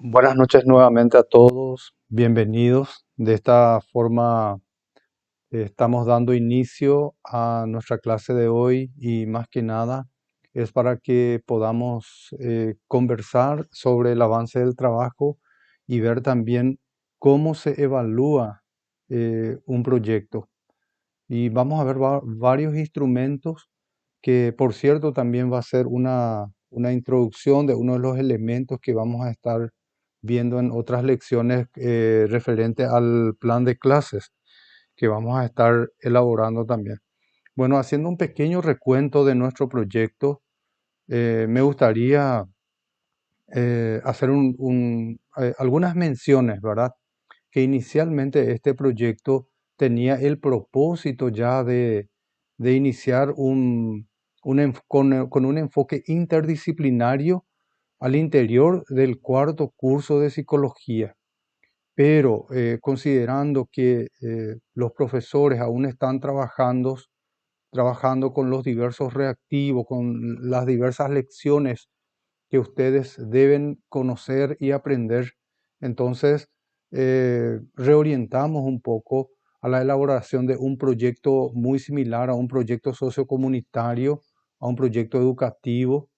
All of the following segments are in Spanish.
Buenas noches nuevamente a todos, bienvenidos. De esta forma estamos dando inicio a nuestra clase de hoy y más que nada es para que podamos conversar sobre el avance del trabajo y ver también cómo se evalúa un proyecto. Y vamos a ver varios instrumentos que, por cierto, también va a ser una introducción de uno de los elementos que vamos a estar viendo en otras lecciones referente al plan de clases que vamos a estar elaborando también. Bueno, haciendo un pequeño recuento de nuestro proyecto, me gustaría hacer algunas menciones, ¿verdad? Que inicialmente este proyecto tenía el propósito ya de iniciar con un enfoque interdisciplinario al interior del cuarto curso de psicología. Pero considerando que los profesores aún están trabajando con los diversos reactivos, con las diversas lecciones que ustedes deben conocer y aprender. Entonces, reorientamos un poco a la elaboración de un proyecto muy similar a un proyecto sociocomunitario, a un proyecto educativo.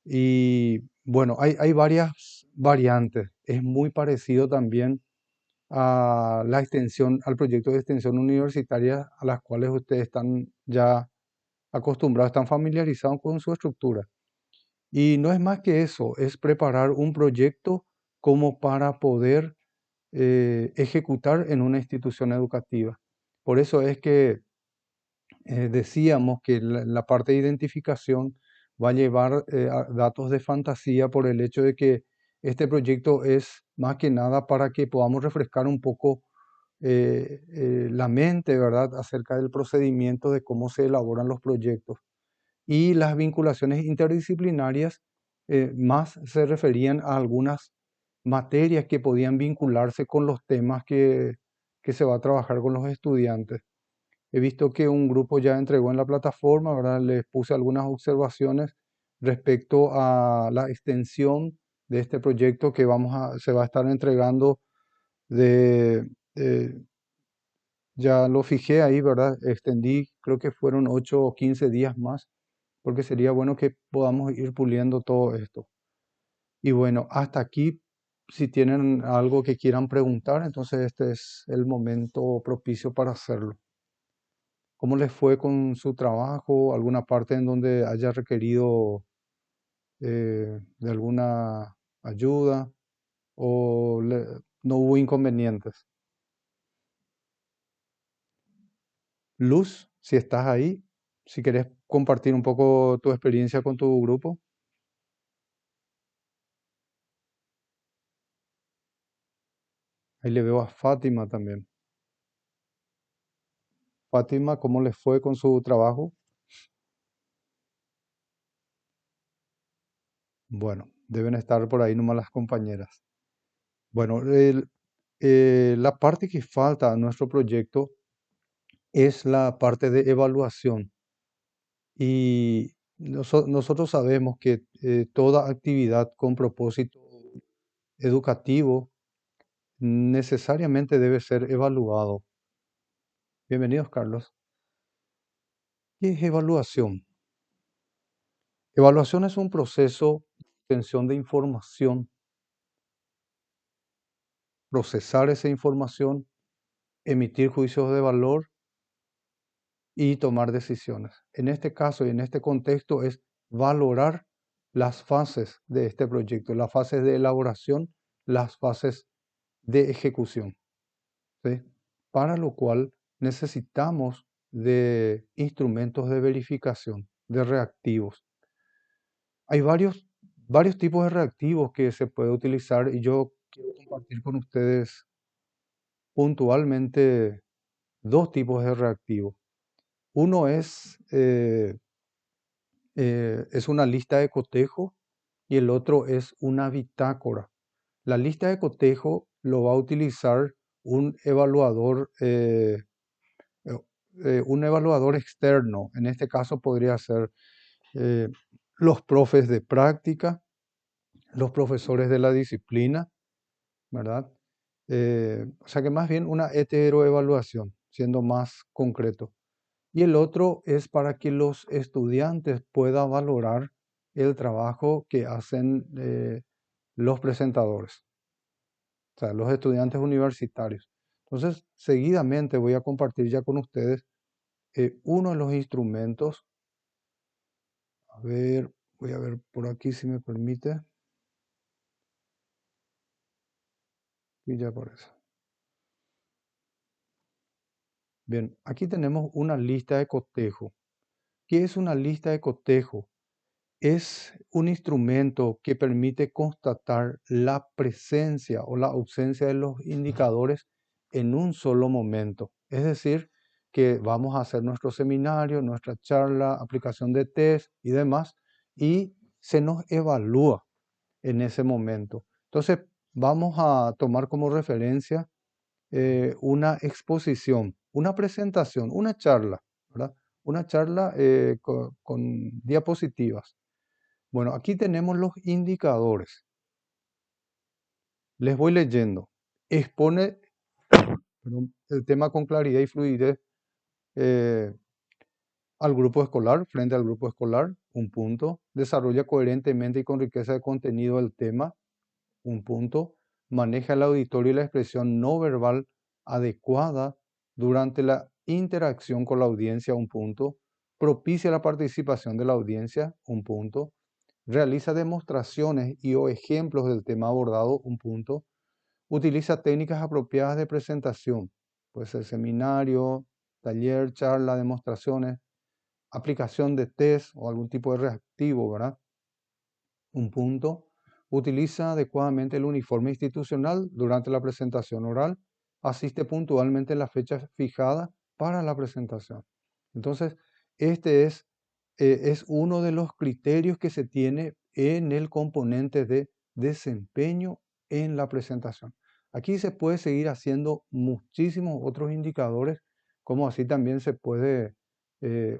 Y bueno, hay varias variantes. Es muy parecido también a la extensión, al proyecto de extensión universitaria a las cuales ustedes están ya acostumbrados, están familiarizados con su estructura. Y no es más que eso, es preparar un proyecto como para poder ejecutar en una institución educativa. Por eso es que decíamos que la parte de identificación va a llevar datos de fantasía por el hecho de que este proyecto es más que nada para que podamos refrescar un poco la mente, ¿verdad?, acerca del procedimiento de cómo se elaboran los proyectos. Y las vinculaciones interdisciplinarias más se referían a algunas materias que podían vincularse con los temas que se va a trabajar con los estudiantes. He visto que un grupo ya entregó en la plataforma, ¿verdad? Les puse algunas observaciones respecto a la extensión de este proyecto que se va a estar entregando de, eh, ya lo fijé ahí, ¿verdad? Extendí, creo que fueron 8 o 15 días más, porque sería bueno que podamos ir puliendo todo esto. Y bueno, hasta aquí, si tienen algo que quieran preguntar, entonces este es el momento propicio para hacerlo. ¿Cómo les fue con su trabajo? ¿Alguna parte en donde haya requerido de alguna ayuda o no hubo inconvenientes? Luz, si estás ahí, si querés compartir un poco tu experiencia con tu grupo. Ahí le veo a Fátima también. Fátima, ¿cómo les fue con su trabajo? Bueno, deben estar por ahí nomás las compañeras. Bueno, la parte que falta a nuestro proyecto es la parte de evaluación. Y nosotros sabemos que toda actividad con propósito educativo necesariamente debe ser evaluado. Bienvenidos, Carlos. ¿Qué es evaluación? Evaluación es un proceso de obtención de información, procesar esa información, emitir juicios de valor y tomar decisiones. En este caso y en este contexto es valorar las fases de este proyecto, las fases de elaboración, las fases de ejecución, ¿sí? Para lo cual necesitamos de instrumentos de verificación, de reactivos. Hay varios tipos de reactivos que se puede utilizar y yo quiero compartir con ustedes puntualmente dos tipos de reactivos. Uno es una lista de cotejo y el otro es una bitácora. La lista de cotejo lo va a utilizar un evaluador, eh, un evaluador externo. En este caso podría ser eh, los profes de práctica, los profesores de la disciplina, ¿verdad? O sea que más bien una heteroevaluación, siendo más concreto. Y el otro es para que los estudiantes puedan valorar el trabajo que hacen los presentadores, o sea, los estudiantes universitarios. Entonces, seguidamente voy a compartir ya con ustedes uno de los instrumentos. A ver, voy a ver por aquí si me permite. Y ya aparece. Bien, aquí tenemos una lista de cotejo. ¿Qué es una lista de cotejo? Es un instrumento que permite constatar la presencia o la ausencia de los indicadores en un solo momento. Es decir, que vamos a hacer nuestro seminario, nuestra charla, aplicación de test y demás, y se nos evalúa en ese momento. Entonces, vamos a tomar como referencia una exposición, una presentación, una charla, ¿verdad? Una charla con diapositivas. Bueno, aquí tenemos los indicadores. Les voy leyendo. Expone, perdón, el tema con claridad y fluidez eh, al grupo escolar, frente al grupo escolar, un punto. Desarrolla coherentemente y con riqueza de contenido el tema, un punto. Maneja el auditorio y la expresión no verbal adecuada durante la interacción con la audiencia, un punto. Propicia la participación de la audiencia, un punto. Realiza demostraciones y o ejemplos del tema abordado, un punto. Utiliza técnicas apropiadas de presentación, puede ser seminario, taller, charla, demostraciones, aplicación de test o algún tipo de reactivo, ¿verdad? Un punto. Utiliza adecuadamente el uniforme institucional durante la presentación oral. Asiste puntualmente en la fecha fijada para la presentación. Entonces, este es uno de los criterios que se tiene en el componente de desempeño en la presentación. Aquí se puede seguir haciendo muchísimos otros indicadores, como así también se puede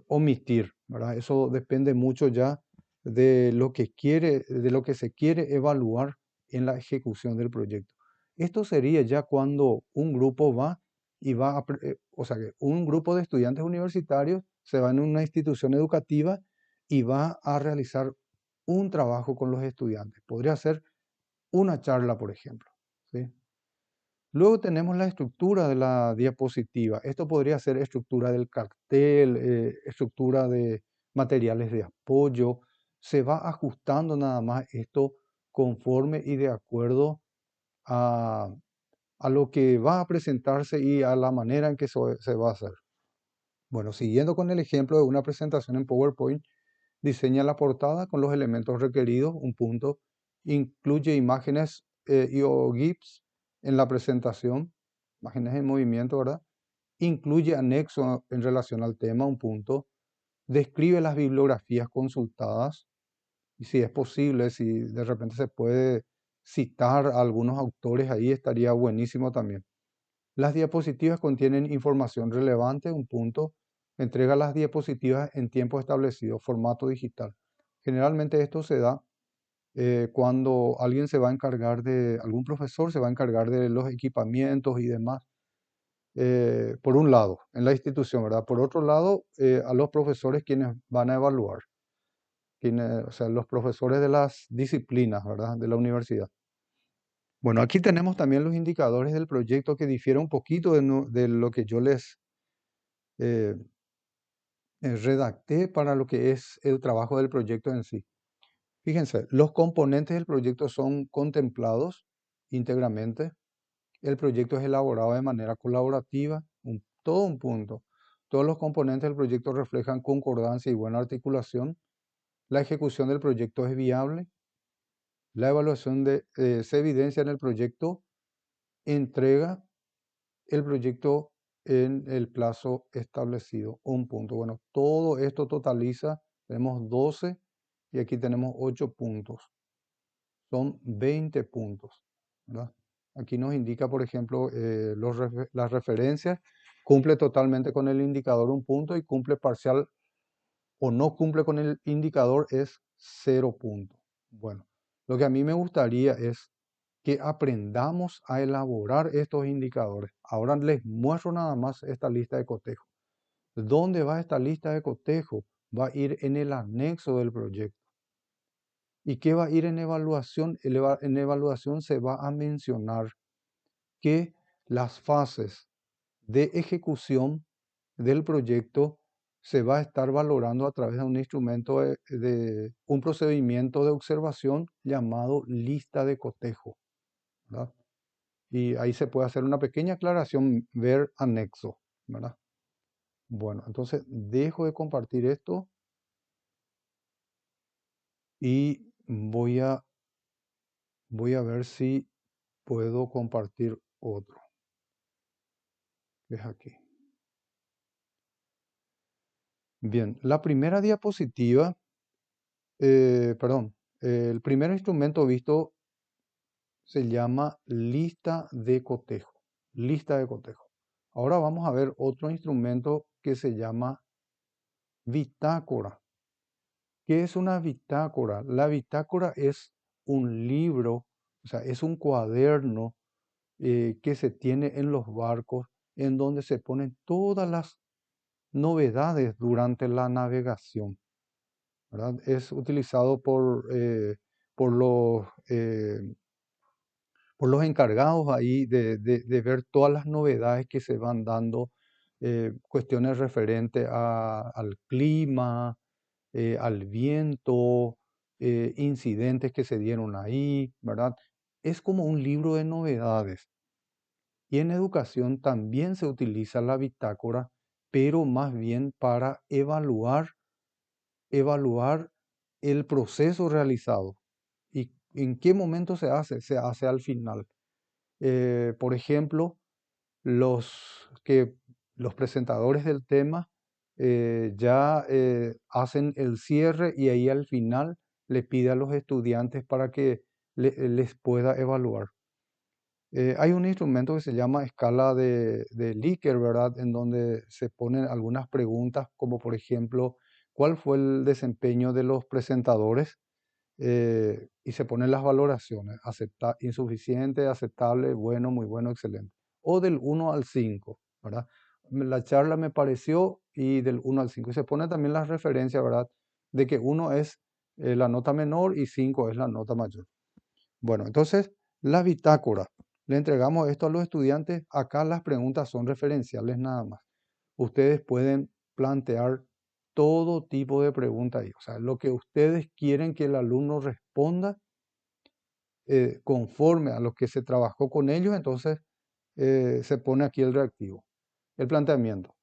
omitir, ¿verdad? Eso depende mucho ya de lo que se quiere evaluar en la ejecución del proyecto. Esto sería ya cuando un grupo va y va a, o sea, que un grupo de estudiantes universitarios se va en una institución educativa y va a realizar un trabajo con los estudiantes. Podría ser una charla, por ejemplo, ¿sí? Luego tenemos la estructura de la diapositiva. Esto podría ser estructura del cartel, estructura de materiales de apoyo. Se va ajustando nada más esto conforme y de acuerdo a, a lo que va a presentarse y a la manera en que se va a hacer. Bueno, siguiendo con el ejemplo de una presentación en PowerPoint, diseña la portada con los elementos requeridos, un punto. Incluye imágenes y o GIFs en la presentación, imágenes en movimiento, ¿verdad? Incluye anexo en relación al tema, un punto. Describe las bibliografías consultadas y si es posible, si de repente se puede citar a algunos autores ahí, estaría buenísimo también. Las diapositivas contienen información relevante, un punto. Entrega las diapositivas en tiempo establecido, formato digital. Generalmente esto se da cuando alguien se va a encargar algún profesor se va a encargar de los equipamientos y demás, por un lado, en la institución, ¿verdad? Por otro lado, a los profesores quienes van a evaluar, o sea, los profesores de las disciplinas, ¿verdad? De la universidad. Bueno, aquí tenemos también los indicadores del proyecto que difieren un poquito de lo que yo les eh, redacté para lo que es el trabajo del proyecto en sí. Fíjense, los componentes del proyecto son contemplados íntegramente. El proyecto es elaborado de manera colaborativa, todo un punto. Todos los componentes del proyecto reflejan concordancia y buena articulación. La ejecución del proyecto es viable. La evaluación se evidencia en el proyecto. Entrega el proyecto en el plazo establecido. Un punto. Bueno, todo esto totaliza, tenemos 12 y aquí tenemos 8 puntos. Son 20 puntos, ¿verdad? Aquí nos indica, por ejemplo, las referencias. Cumple totalmente con el indicador un punto y cumple parcial o no cumple con el indicador es 0 puntos. Bueno, Lo que a mí me gustaría es que aprendamos a elaborar estos indicadores. Ahora les muestro nada más esta lista de cotejo. ¿Dónde va esta lista de cotejo? Va a ir en el anexo del proyecto. ¿Y qué va a ir en evaluación? En evaluación se va a mencionar que las fases de ejecución del proyecto se va a estar valorando a través de un instrumento de un procedimiento de observación llamado lista de cotejo, ¿verdad? Y ahí se puede hacer una pequeña aclaración, ver anexo, ¿verdad? Bueno, entonces dejo de compartir esto y voy a ver si puedo compartir otro. Es aquí. Bien, la primera diapositiva, perdón, el primer instrumento visto se llama lista de cotejo. Lista de cotejo. Ahora vamos a ver otro instrumento que se llama bitácora. ¿Qué es una bitácora? La bitácora es un libro, o sea, es un cuaderno que se tiene en los barcos en donde se ponen todas las novedades durante la navegación, ¿verdad? Es utilizado por por los encargados ahí de ver todas las novedades que se van dando, cuestiones referentes al clima, al viento, incidentes que se dieron ahí, ¿verdad? Es como un libro de novedades. Y en educación también se utiliza la bitácora, pero más bien para evaluar el proceso realizado. ¿Y en qué momento se hace? Se hace al final. Por ejemplo, los, que, los presentadores del tema ya hacen el cierre y ahí al final le pide a los estudiantes para que les pueda evaluar. Hay un instrumento que se llama escala de Likert, ¿verdad? En donde se ponen algunas preguntas, como por ejemplo, ¿cuál fue el desempeño de los presentadores? Y se ponen las valoraciones, insuficiente, aceptable, bueno, muy bueno, excelente. O del 1 al 5, ¿verdad? La charla me pareció y del 1 al 5. Y se pone también las referencias, ¿verdad? De que 1 es la nota menor y 5 es la nota mayor. Bueno, entonces, la bitácora. Le entregamos esto a los estudiantes. Acá las preguntas son referenciales nada más. Ustedes pueden plantear todo tipo de preguntas ahí. O sea, lo que ustedes quieren que el alumno responda conforme a lo que se trabajó con ellos, entonces se pone aquí el reactivo. El planteamiento.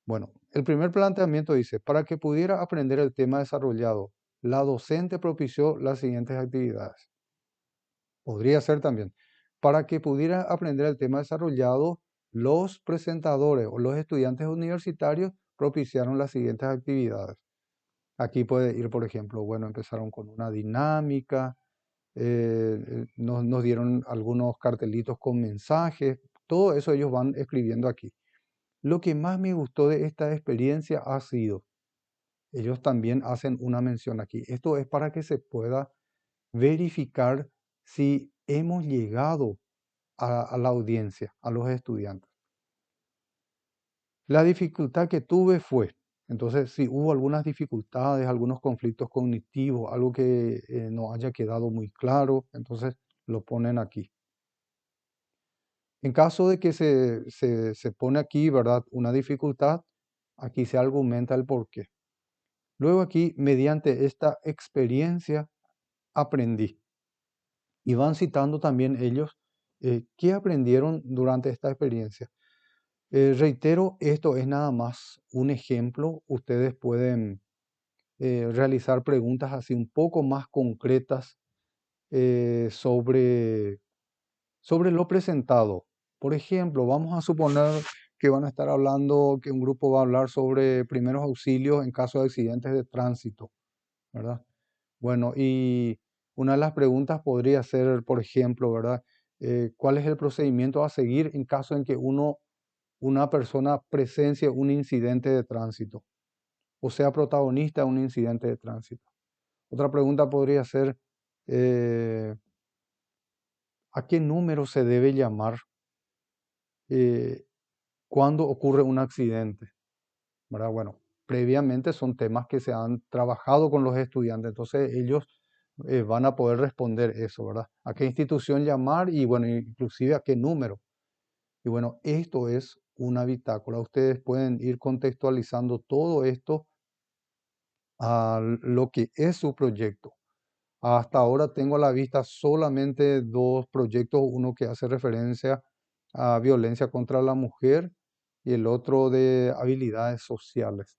Bueno, el primer planteamiento dice, para que pudiera aprender el tema desarrollado, la docente propició las siguientes actividades. Podría ser también. Para que pudiera aprender el tema desarrollado, los presentadores o los estudiantes universitarios propiciaron las siguientes actividades. Aquí puede ir, por ejemplo, bueno, empezaron con una dinámica, nos dieron algunos cartelitos con mensajes, todo eso ellos van escribiendo aquí. Lo que más me gustó de esta experiencia ha sido, ellos también hacen una mención aquí. Esto es para que se pueda verificar si hemos llegado a la audiencia, a los estudiantes. La dificultad que tuve fue, entonces, si hubo algunas dificultades, algunos conflictos cognitivos, algo que no haya quedado muy claro, entonces lo ponen aquí. En caso de que se pone aquí, ¿verdad? Una dificultad, aquí se argumenta el porqué. Luego aquí, mediante esta experiencia, aprendí. Y van citando también ellos qué aprendieron durante esta experiencia. Reitero, esto es nada más un ejemplo. Ustedes pueden realizar preguntas así un poco más concretas sobre lo presentado. Por ejemplo, vamos a suponer que van a estar hablando, que un grupo va a hablar sobre primeros auxilios en caso de accidentes de tránsito, ¿verdad? Bueno, y una de las preguntas podría ser, por ejemplo, ¿verdad? ¿Cuál es el procedimiento a seguir en caso en que una persona presencie un incidente de tránsito o sea protagonista de un incidente de tránsito? Otra pregunta podría ser, eh, ¿a qué número se debe llamar eh, cuando ocurre un accidente? ¿Verdad? Bueno, previamente son temas que se han trabajado con los estudiantes, entonces ellos van a poder responder eso, ¿verdad? ¿A qué institución llamar? Y bueno, inclusive a qué número. Y bueno, esto es una bitácora. Ustedes pueden ir contextualizando todo esto a lo que es su proyecto. Hasta ahora tengo a la vista solamente dos proyectos, uno que hace referencia a violencia contra la mujer y el otro de habilidades sociales.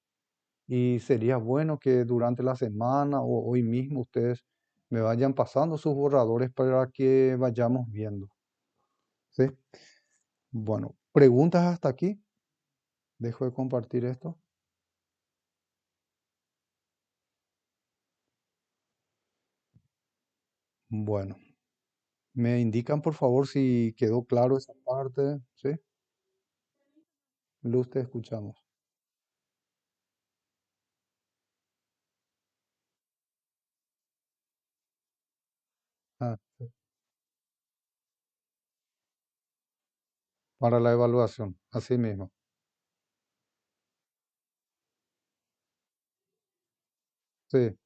Y sería bueno que durante la semana o hoy mismo ustedes me vayan pasando sus borradores para que vayamos viendo. ¿Sí? Bueno, ¿preguntas hasta aquí? Dejo de compartir esto. Bueno, me indican por favor si quedó claro esa parte. ¿Sí? Luz, te escuchamos. Ah, sí. Para la evaluación, así mismo. Sí,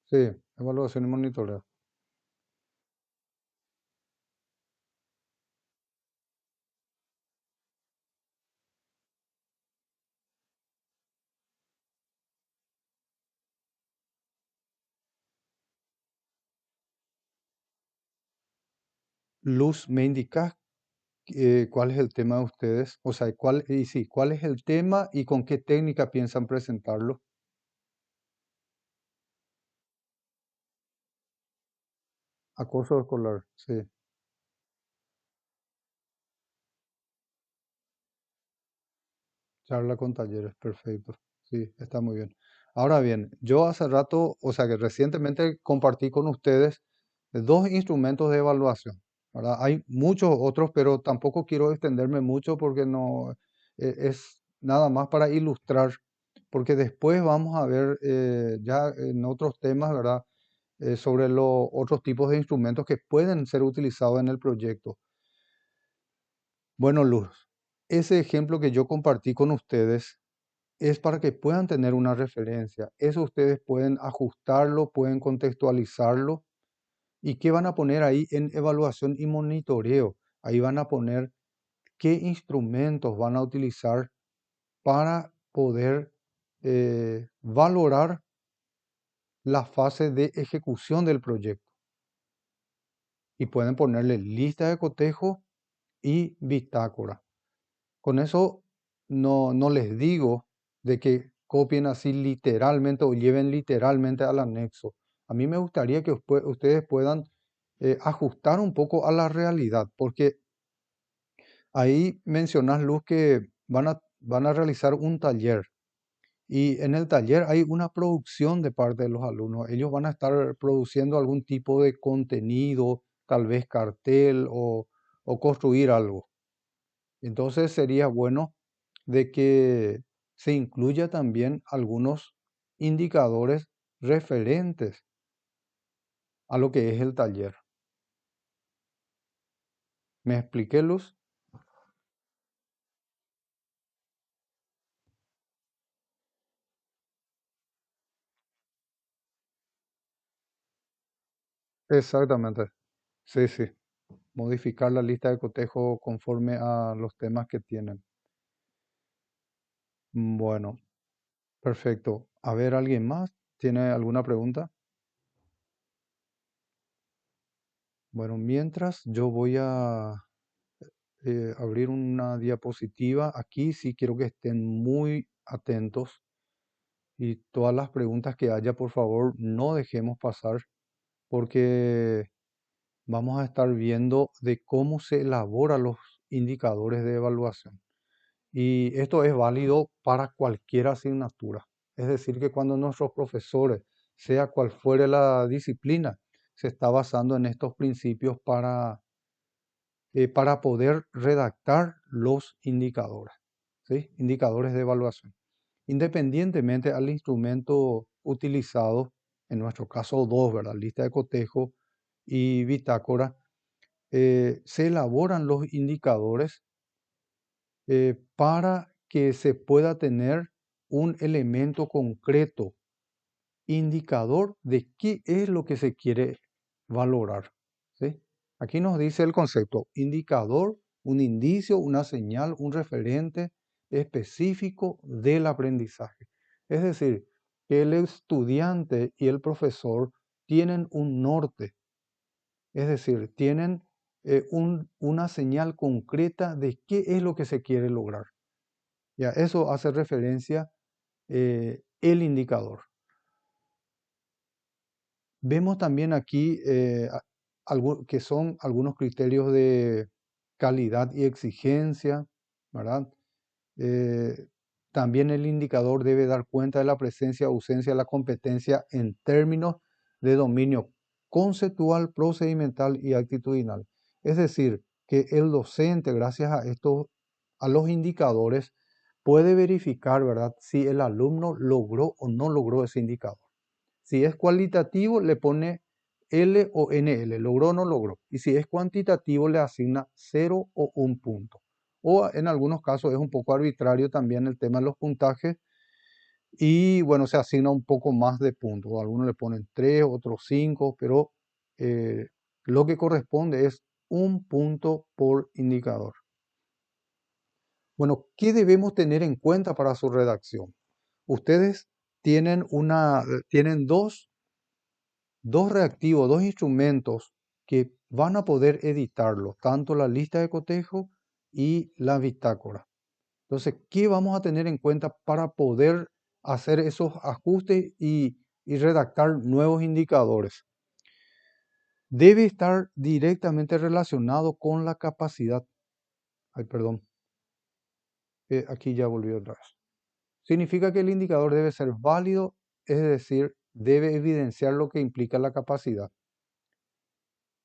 sí, evaluación y monitoreo. Luz, ¿me indicas cuál es el tema de ustedes? O sea, cuál es el tema y con qué técnica piensan presentarlo? Acoso escolar, sí. Charla con talleres, perfecto. Sí, está muy bien. Ahora bien, yo hace rato, o sea que recientemente compartí con ustedes dos instrumentos de evaluación, ¿verdad? Hay muchos otros, pero tampoco quiero extenderme mucho porque no es nada más para ilustrar, porque después vamos a ver ya en otros temas, ¿verdad? Sobre los otros tipos de instrumentos que pueden ser utilizados en el proyecto. Bueno, Luz, ese ejemplo que yo compartí con ustedes es para que puedan tener una referencia. Eso ustedes pueden ajustarlo, pueden contextualizarlo. ¿Y qué van a poner ahí en evaluación y monitoreo? Ahí van a poner qué instrumentos van a utilizar para poder valorar la fase de ejecución del proyecto. Y pueden ponerle lista de cotejo y bitácora. Con eso no les digo de que copien así literalmente o lleven literalmente al anexo. A mí me gustaría que ustedes puedan ajustar un poco a la realidad, porque ahí mencionas, Luz, que van a realizar un taller y en el taller hay una producción de parte de los alumnos. Ellos van a estar produciendo algún tipo de contenido, tal vez cartel o construir algo. Entonces sería bueno de que se incluya también algunos indicadores referentes a lo que es el taller. ¿Me expliqué, Luz? Exactamente. Sí, sí. Modificar la lista de cotejo conforme a los temas que tienen. Bueno, perfecto. A ver, ¿alguien más tiene alguna pregunta? Bueno, mientras yo voy a abrir una diapositiva. Aquí sí quiero que estén muy atentos y todas las preguntas que haya, por favor, no dejemos pasar porque vamos a estar viendo de cómo se elaboran los indicadores de evaluación. Y esto es válido para cualquier asignatura. Es decir, que cuando nuestros profesores, sea cual fuere la disciplina, se está basando en estos principios para poder redactar los indicadores. ¿sí? Indicadores de evaluación. Independientemente al instrumento utilizado, en nuestro caso dos, ¿verdad? Lista de cotejo y bitácora, se elaboran los indicadores para que se pueda tener un elemento concreto, indicador de qué es lo que se quiere valorar, ¿sí? Aquí nos dice el concepto, indicador, un indicio, una señal, un referente específico del aprendizaje. Es decir, que el estudiante y el profesor tienen un norte, es decir, tienen una señal concreta de qué es lo que se quiere lograr. Ya, eso hace referencia el indicador. Vemos también aquí que son algunos criterios de calidad y exigencia, ¿verdad? Eh, También el indicador debe dar cuenta de la presencia o ausencia de la competencia en términos de dominio conceptual, procedimental y actitudinal. Es decir, que el docente, gracias a estos, a los indicadores, puede verificar, ¿verdad?, si el alumno logró o no logró ese indicador. Si es cualitativo, le pone L o NL, logró o no logró. Y si es cuantitativo, le asigna 0 o 1 punto. O en algunos casos es un poco arbitrario también el tema de los puntajes. Y bueno, se asigna un poco más de puntos. Algunos le ponen 3, otros 5, pero lo que corresponde es 1 punto por indicador. Bueno, ¿qué debemos tener en cuenta para su redacción? Ustedes tienen dos reactivos, dos instrumentos que van a poder editarlo, tanto la lista de cotejo y la bitácora. Entonces, ¿qué vamos a tener en cuenta para poder hacer esos ajustes y redactar nuevos indicadores? Debe estar directamente relacionado con la capacidad. Ay, perdón, aquí ya volvió otra vez. Significa que el indicador debe ser válido, es decir, debe evidenciar lo que implica la capacidad.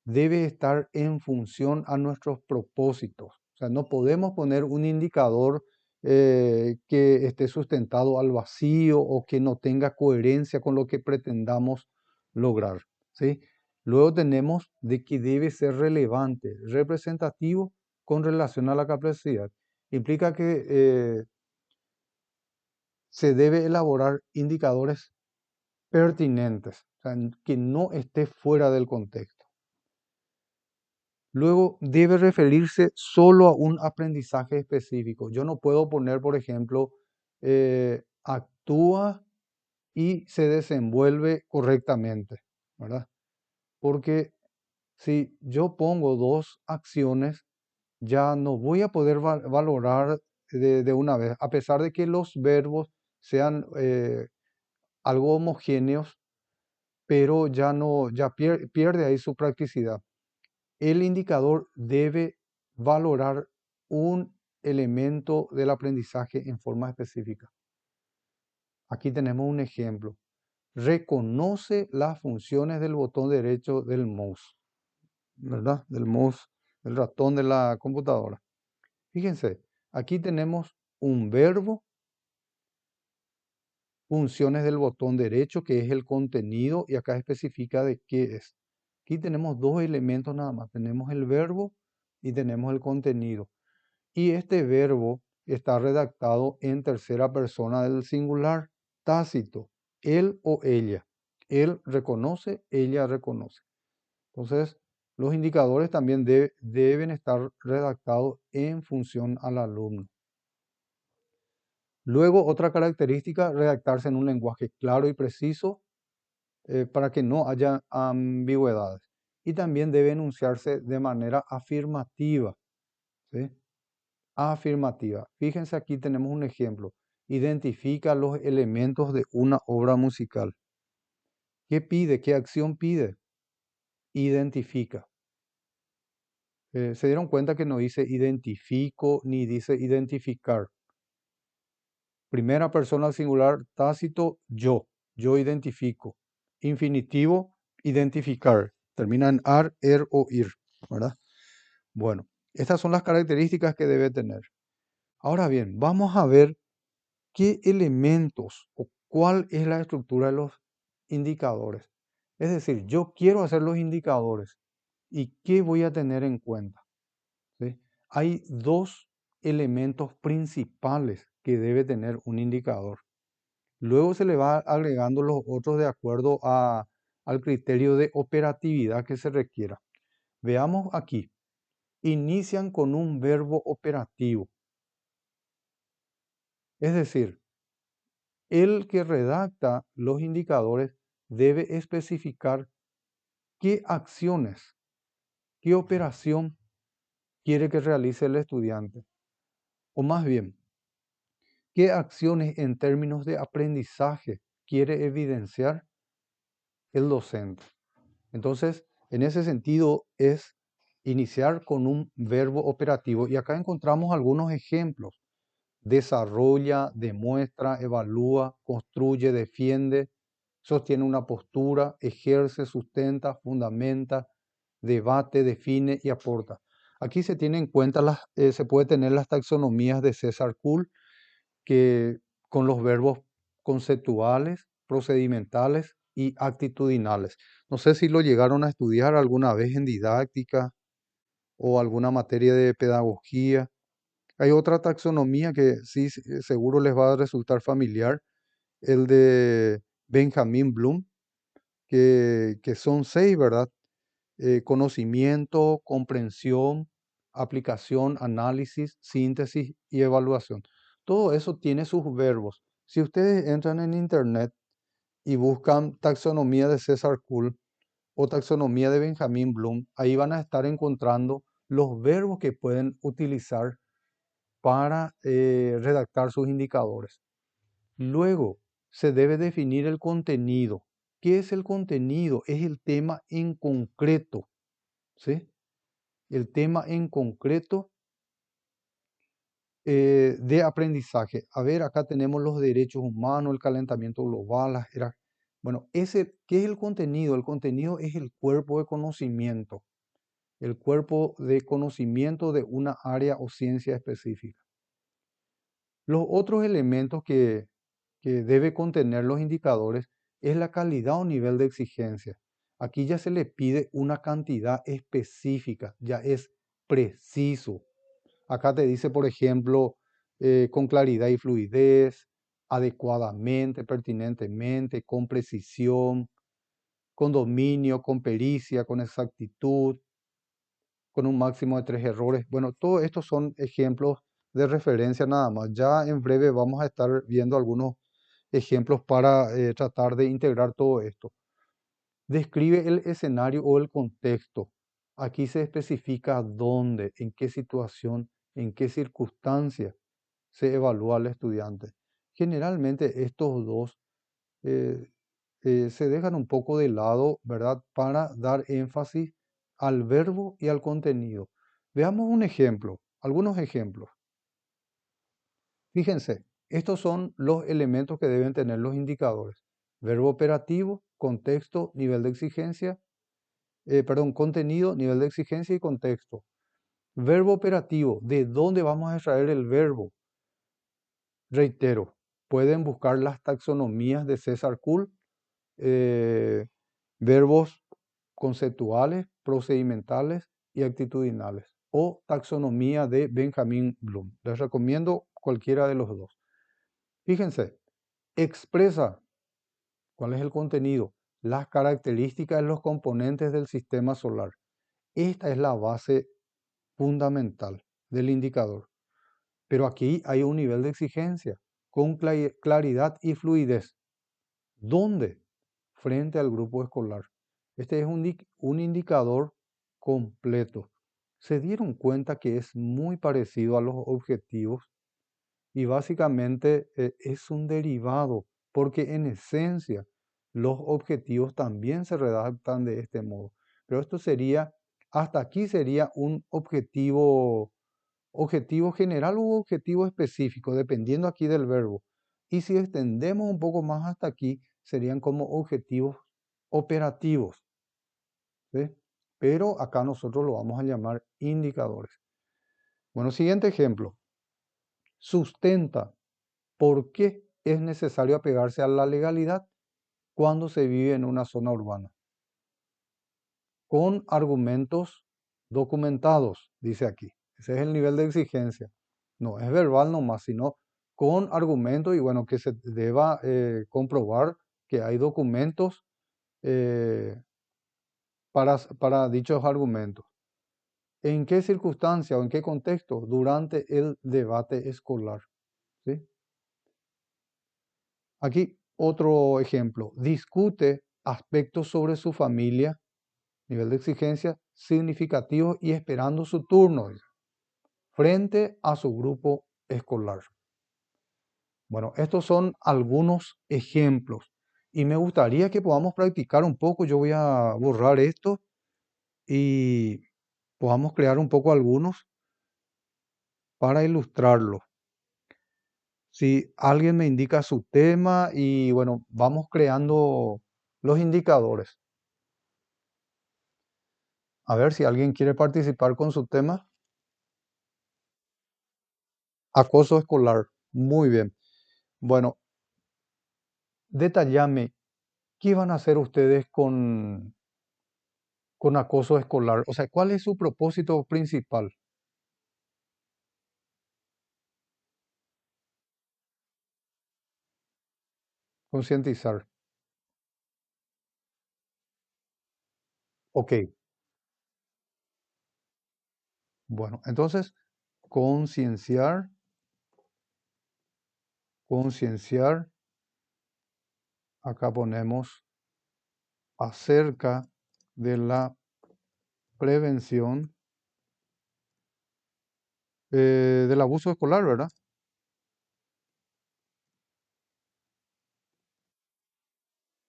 Debe estar en función a nuestros propósitos. O sea, no podemos poner un indicador que esté sustentado al vacío o que no tenga coherencia con lo que pretendamos lograr, ¿sí? Luego tenemos de que debe ser relevante, representativo con relación a la capacidad. Implica que se debe elaborar indicadores pertinentes, o sea, que no esté fuera del contexto. Luego debe referirse solo a un aprendizaje específico. Yo no puedo poner, por ejemplo, actúa y se desenvuelve correctamente, ¿verdad? Porque si yo pongo dos acciones, ya no voy a poder valorar de una vez, a pesar de que los verbos sean algo homogéneos, pero ya no, ya pierde ahí su practicidad. El indicador debe valorar un elemento del aprendizaje en forma específica. Aquí tenemos un ejemplo. Reconoce las funciones del botón derecho del mouse, ¿verdad? Del mouse, el ratón de la computadora. Fíjense, aquí tenemos un verbo, funciones del botón derecho, que es el contenido, y acá especifica de qué es. Aquí tenemos dos elementos nada más. Tenemos el verbo y tenemos el contenido. Y este verbo está redactado en tercera persona del singular, tácito, él o ella. Él reconoce, ella reconoce. Entonces, los indicadores también deben estar redactados en función al alumno. Luego, otra característica, redactarse en un lenguaje claro y preciso para que no haya ambigüedades. Y también debe enunciarse de manera afirmativa, ¿sí? Afirmativa. Fíjense, aquí tenemos un ejemplo. Identifica los elementos de una obra musical. ¿Qué pide? ¿Qué acción pide? Identifica. ¿Se dieron cuenta que no dice identifico ni dice identificar? Primera persona singular, tácito, yo identifico. Infinitivo, identificar. Termina en ar, o ir, ¿verdad? Bueno, estas son las características que debe tener. Ahora bien, vamos a ver qué elementos o cuál es la estructura de los indicadores. Es decir, yo quiero hacer los indicadores y qué voy a tener en cuenta. ¿Sí? Hay dos elementos principales que debe tener un indicador. Luego se le va agregando los otros de acuerdo al criterio de operatividad que se requiera. Veamos aquí. Inician con un verbo operativo. Es decir, el que redacta los indicadores debe especificar qué acciones, qué operación quiere que realice el estudiante. O más bien, qué acciones en términos de aprendizaje quiere evidenciar el docente. Entonces, en ese sentido es iniciar con un verbo operativo. Y acá encontramos algunos ejemplos. Desarrolla, demuestra, evalúa, construye, defiende, sostiene una postura, ejerce, sustenta, fundamenta, debate, define y aporta. Aquí se tiene en cuenta se puede tener las taxonomías de César Kuhl, que con los verbos conceptuales, procedimentales y actitudinales. No sé si lo llegaron a estudiar alguna vez en didáctica o alguna materia de pedagogía. Hay otra taxonomía que sí seguro les va a resultar familiar, el de Benjamin Bloom, que son seis, ¿verdad? Conocimiento, comprensión, aplicación, análisis, síntesis y evaluación. Todo eso tiene sus verbos. Si ustedes entran en internet y buscan taxonomía de César Kuhl o taxonomía de Benjamin Bloom, ahí van a estar encontrando los verbos que pueden utilizar para redactar sus indicadores. Luego, se debe definir el contenido. ¿Qué es el contenido? Es el tema en concreto, ¿sí? El tema en concreto de aprendizaje. A ver, acá tenemos los derechos humanos, el calentamiento global, bueno, ¿qué es el contenido? El contenido es el cuerpo de conocimiento, el cuerpo de conocimiento de una área o ciencia específica. Los otros elementos que debe contener los indicadores es la calidad o nivel de exigencia. Aquí ya se le pide una cantidad específica, ya es preciso. Acá te dice, por ejemplo, con claridad y fluidez, adecuadamente, pertinentemente, con precisión, con dominio, con pericia, con exactitud, con un máximo de 3 errores. Bueno, todos estos son ejemplos de referencia nada más. Ya en breve vamos a estar viendo algunos ejemplos para tratar de integrar todo esto. Describe el escenario o el contexto. Aquí se especifica dónde, en qué situación, en qué circunstancia se evalúa al estudiante. Generalmente estos dos eh, se dejan un poco de lado, ¿verdad? Para dar énfasis al verbo y al contenido. Veamos un ejemplo, algunos ejemplos. Fíjense, estos son los elementos que deben tener los indicadores. Verbo operativo, contexto, nivel de exigencia, contenido, nivel de exigencia y contexto. Verbo operativo, ¿de dónde vamos a extraer el verbo? Reitero, pueden buscar las taxonomías de César Kuhl, eh, verbos conceptuales, procedimentales y actitudinales, o taxonomía de Benjamin Bloom. Les recomiendo cualquiera de los dos. Fíjense, expresa cuál es el contenido, las características de los componentes del sistema solar. Esta es la base fundamental del indicador. Pero aquí hay un nivel de exigencia con claridad y fluidez. ¿Dónde? Frente al grupo escolar. Este es un indicador completo. Se dieron cuenta que es muy parecido a los objetivos y básicamente es un derivado, porque en esencia los objetivos también se redactan de este modo. Pero esto sería, hasta aquí sería un objetivo general u objetivo específico, dependiendo aquí del verbo. Y si extendemos un poco más hasta aquí, serían como objetivos operativos, ¿sí? Pero acá nosotros lo vamos a llamar indicadores. Bueno, siguiente ejemplo. sustenta por qué es necesario apegarse a la legalidad cuando se vive en una zona urbana, con argumentos documentados, dice aquí. Ese es el nivel de exigencia. No es verbal nomás, sino con argumentos y bueno, que se deba comprobar que hay documentos eh, para dichos argumentos. ¿En qué circunstancia o en qué contexto? Durante el debate escolar. ¿Sí? Aquí otro ejemplo. Discute aspectos sobre su familia, nivel de exigencia significativo y esperando su turno, dice, frente a su grupo escolar. Bueno, estos son algunos ejemplos y me gustaría que podamos practicar un poco. Yo voy a borrar esto y podamos crear un poco algunos para ilustrarlo. Si alguien me indica su tema y bueno, vamos creando los indicadores. A ver si alguien quiere participar con su tema. Acoso escolar. Muy bien. Bueno, detallame, ¿qué van a hacer ustedes con acoso escolar? O sea, ¿cuál es su propósito principal? Concientizar. Ok, bueno, entonces, concienciar, concienciar, acá ponemos acerca de la prevención del abuso escolar, ¿verdad?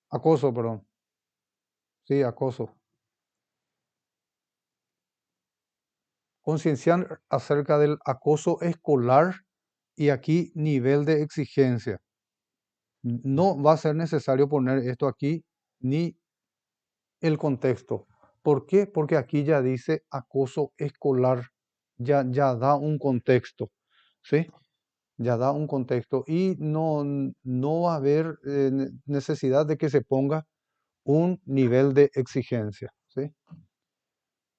Acoso, perdón. Sí, acoso. Concienciar acerca del acoso escolar y aquí nivel de exigencia. No va a ser necesario poner esto aquí ni el contexto. ¿Por qué? Porque aquí ya dice acoso escolar, ya da un contexto, ¿sí? Ya da un contexto y no va a haber necesidad de que se ponga un nivel de exigencia, ¿sí?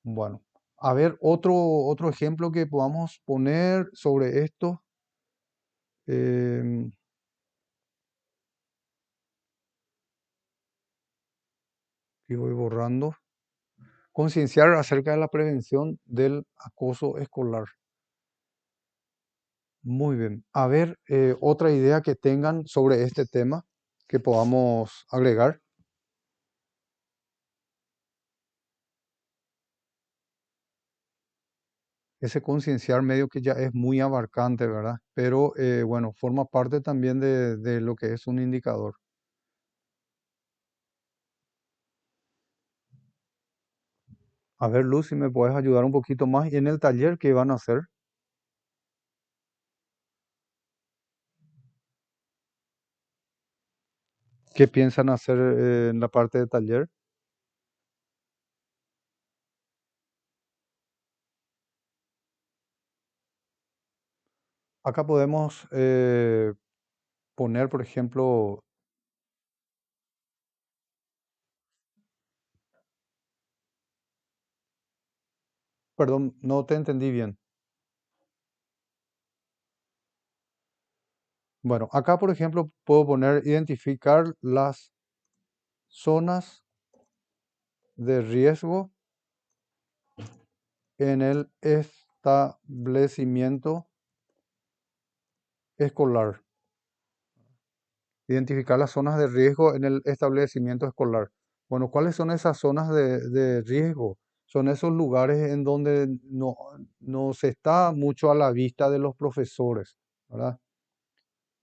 Bueno, a ver, otro ejemplo que podamos poner sobre esto. em, y voy borrando. Concienciar acerca de la prevención del acoso escolar. Muy bien. A ver, otra idea que tengan sobre este tema que podamos agregar. Ese concienciar medio que ya es muy abarcante, ¿verdad? Pero bueno, forma parte también de lo que es un indicador. A ver, Luz, si me puedes ayudar un poquito más. Y en el taller, ¿qué van a hacer? ¿Qué piensan hacer en la parte de taller? Acá podemos poner, por ejemplo, perdón, no te entendí bien. Bueno, acá, por ejemplo, puedo poner identificar las zonas de riesgo en el establecimiento escolar. Identificar las zonas de riesgo en el establecimiento escolar. Bueno, ¿cuáles son esas zonas de riesgo? Son esos lugares en donde no se está mucho a la vista de los profesores, ¿verdad?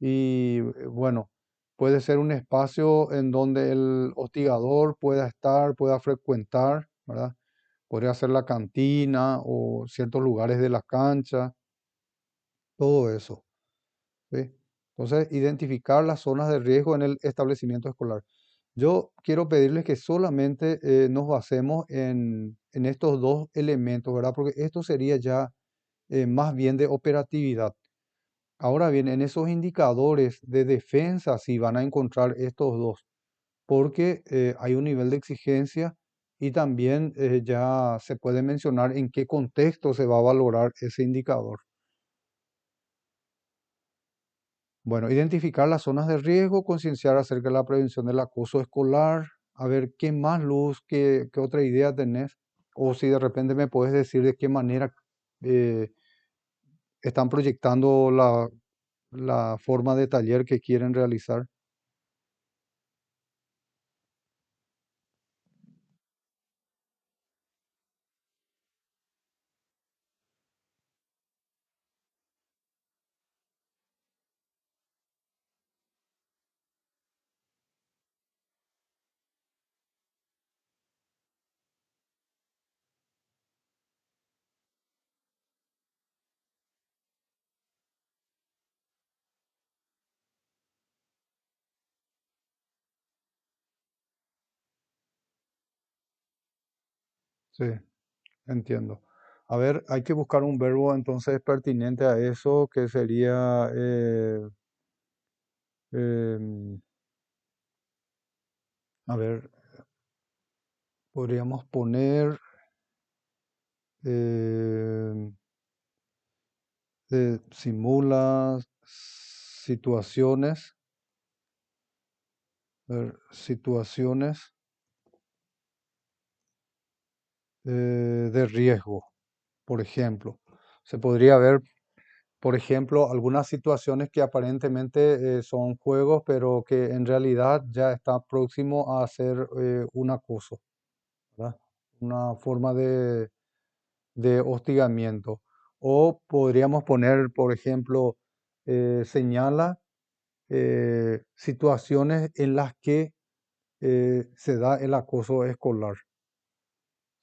Y bueno, puede ser un espacio en donde el hostigador pueda estar, pueda frecuentar, ¿verdad? Podría ser la cantina o ciertos lugares de la cancha, todo eso, ¿sí? Entonces, identificar las zonas de riesgo en el establecimiento escolar. Yo quiero pedirles que solamente nos basemos en estos dos elementos, ¿verdad? Porque esto sería ya más bien de operatividad. Ahora bien, en esos indicadores de defensa sí van a encontrar estos dos, porque hay un nivel de exigencia y también ya se puede mencionar en qué contexto se va a valorar ese indicador. Bueno, identificar las zonas de riesgo, concienciar acerca de la prevención del acoso escolar, a ver qué más luz, qué otra idea tenés, o si de repente me puedes decir de qué manera eh, están proyectando la forma de taller que quieren realizar. Sí, entiendo. A ver, hay que buscar un verbo entonces pertinente a eso, que sería, em, a ver, podríamos poner em, simula situaciones, a ver, situaciones de riesgo, por ejemplo. Se podría ver, por ejemplo, algunas situaciones que aparentemente son juegos, pero que en realidad ya está próximo a ser un acoso, ¿verdad? Una forma de hostigamiento. O podríamos poner, por ejemplo, señala situaciones en las que se da el acoso escolar.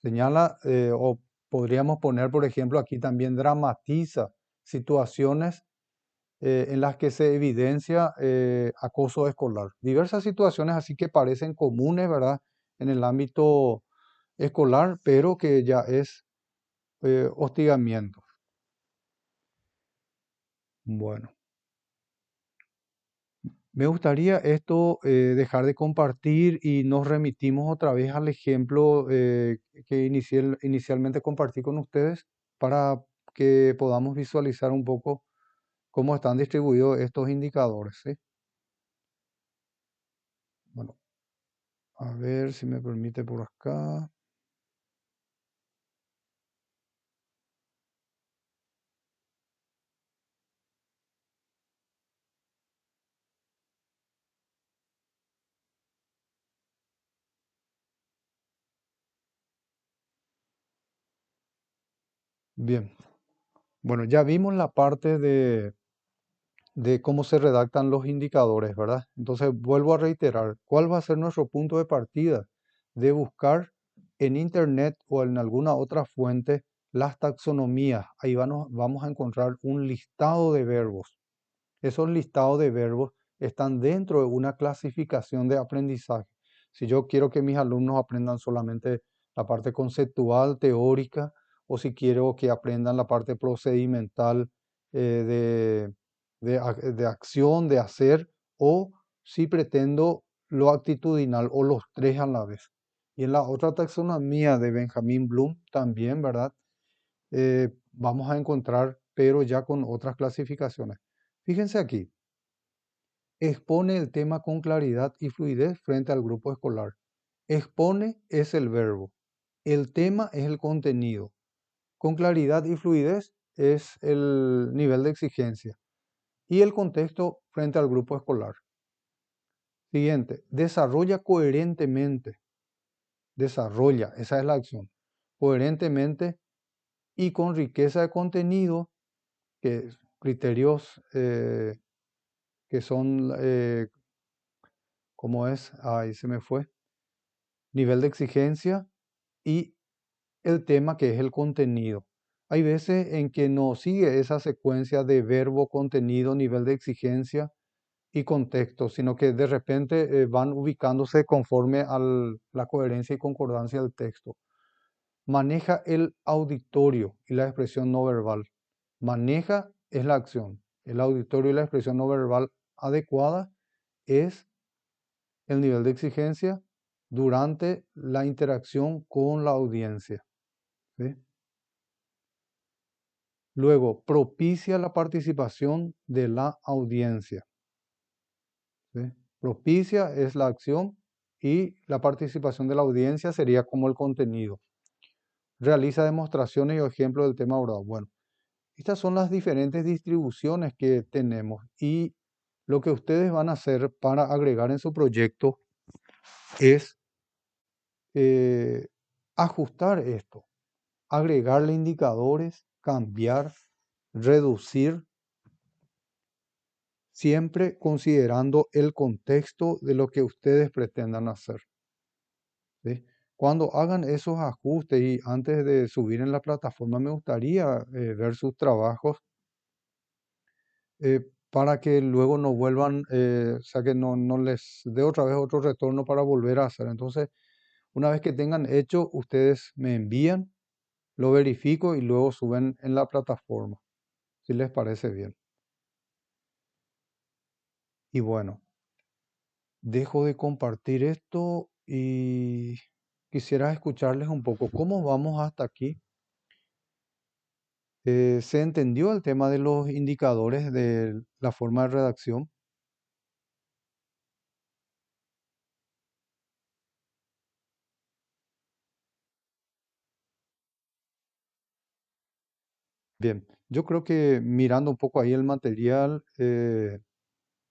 Señala, o podríamos poner, por ejemplo, aquí también dramatiza situaciones en las que se evidencia acoso escolar. Diversas situaciones así que parecen comunes, ¿verdad? En el ámbito escolar, pero que ya es hostigamiento. Bueno, me gustaría esto dejar de compartir y nos remitimos otra vez al ejemplo que inicialmente compartí con ustedes para que podamos visualizar un poco cómo están distribuidos estos indicadores, ¿sí? Bueno, a ver si me permite por acá. Bien, bueno, ya vimos la parte de cómo se redactan los indicadores, ¿verdad? Entonces, vuelvo a reiterar, ¿cuál va a ser nuestro punto de partida? De buscar en Internet o en alguna otra fuente las taxonomías. Ahí vamos a encontrar un listado de verbos. Esos listados de verbos están dentro de una clasificación de aprendizaje. Si yo quiero que mis alumnos aprendan solamente la parte conceptual, teórica, o si quiero que aprendan la parte procedimental de acción, de hacer, o si pretendo lo actitudinal o los tres a la vez. Y en la otra taxonomía de Benjamin Bloom también, ¿verdad? Vamos a encontrar, pero ya con otras clasificaciones. Fíjense aquí, expone el tema con claridad y fluidez frente al grupo escolar. Expone es el verbo, el tema es el contenido, con claridad y fluidez es el nivel de exigencia y el contexto frente al grupo escolar. Siguiente, desarrolla, esa es la acción, coherentemente y con riqueza de contenido, que criterios que son, ¿cómo es? Ahí se me fue. Nivel de exigencia y el tema que es el contenido. Hay veces en que no sigue esa secuencia de verbo, contenido, nivel de exigencia y contexto, sino que de repente van ubicándose conforme a la coherencia y concordancia del texto. Maneja el auditorio y la expresión no verbal. Maneja es la acción. el auditorio y la expresión no verbal adecuada es el nivel de exigencia durante la interacción con la audiencia, ¿sí? Luego, propicia la participación de la audiencia, ¿sí? Propicia es la acción y la participación de la audiencia sería como el contenido. Realiza demostraciones y ejemplos del tema abordado. Bueno, estas son las diferentes distribuciones que tenemos y lo que ustedes van a hacer para agregar en su proyecto es ajustar esto, agregarle indicadores, cambiar, reducir, siempre considerando el contexto de lo que ustedes pretendan hacer, ¿sí? Cuando hagan esos ajustes y antes de subir en la plataforma, me gustaría ver sus trabajos para que luego no vuelvan, o sea, que no les dé otra vez otro retorno para volver a hacer. Entonces, una vez que tengan hecho, ustedes me envían, lo verifico y luego suben en la plataforma, si les parece bien. Y bueno, dejo de compartir esto y quisiera escucharles un poco. ¿Cómo vamos hasta aquí? ¿Se entendió el tema de los indicadores de la forma de redacción? Bien, yo creo que mirando un poco ahí el material,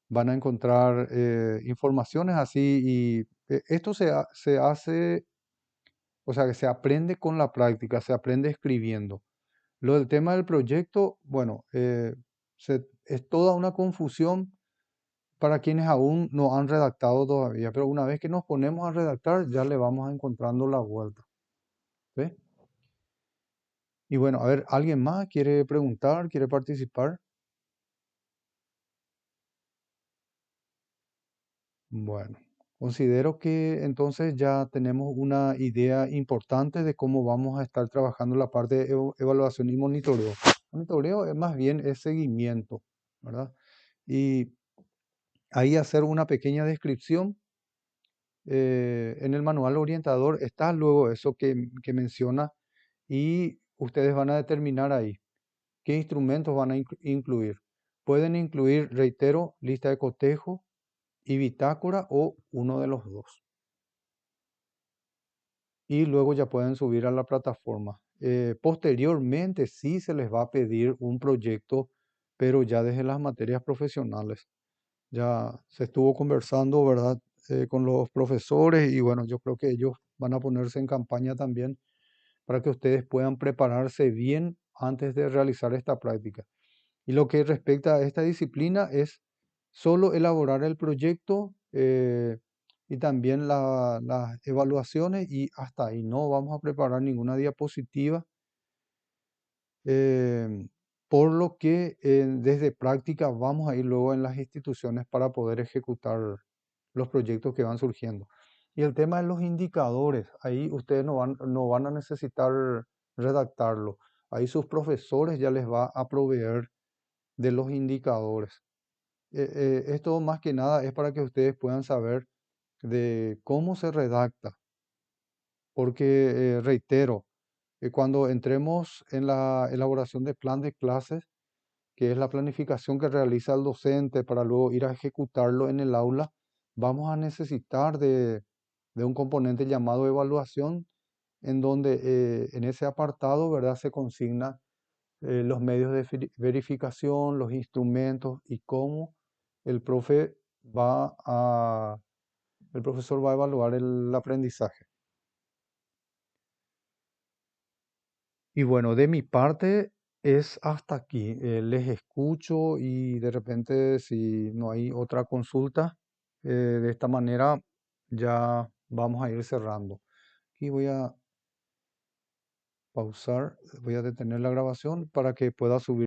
van a encontrar informaciones así y esto se hace, o sea, que se aprende con la práctica, se aprende escribiendo. Lo del tema del proyecto, bueno, es toda una confusión para quienes aún no han redactado todavía, pero una vez que nos ponemos a redactar ya le vamos encontrando la vuelta, ¿sí? Y bueno, a ver, ¿alguien más quiere preguntar, quiere participar? Bueno, considero que entonces ya tenemos una idea importante de cómo vamos a estar trabajando la parte de evaluación y monitoreo. Monitoreo es más bien es seguimiento, ¿verdad? Y ahí hacer una pequeña descripción. En el manual orientador está luego eso que menciona y ustedes van a determinar ahí qué instrumentos van a incluir. Pueden incluir, reitero, lista de cotejo y bitácora o uno de los dos. Y luego ya pueden subir a la plataforma. Posteriormente sí se les va a pedir un proyecto, pero ya desde las materias profesionales. Ya se estuvo conversando, ¿verdad? Con los profesores y bueno, yo creo que ellos van a ponerse en campaña también para que ustedes puedan prepararse bien antes de realizar esta práctica. Y lo que respecta a esta disciplina es solo elaborar el proyecto y también las evaluaciones y hasta ahí. No vamos a preparar ninguna diapositiva, eh, por lo que desde práctica vamos a ir luego en las instituciones para poder ejecutar los proyectos que van surgiendo. Y el tema de los indicadores, ahí ustedes no van a necesitar redactarlo. Ahí sus profesores ya les va a proveer de los indicadores. Esto más que nada es para que ustedes puedan saber de cómo se redacta, porque reitero, cuando entremos en la elaboración de plan de clases, que es la planificación que realiza el docente para luego ir a ejecutarlo en el aula, vamos a necesitar de un componente llamado evaluación, en donde en ese apartado, ¿verdad?, se consigna los medios de verificación, los instrumentos y cómo el profe va a, el profesor va a evaluar el aprendizaje. Y bueno, de mi parte es hasta aquí. Les escucho y de repente si no hay otra consulta, de esta manera ya vamos a ir cerrando. Aquí voy a pausar, voy a detener la grabación para que pueda subir.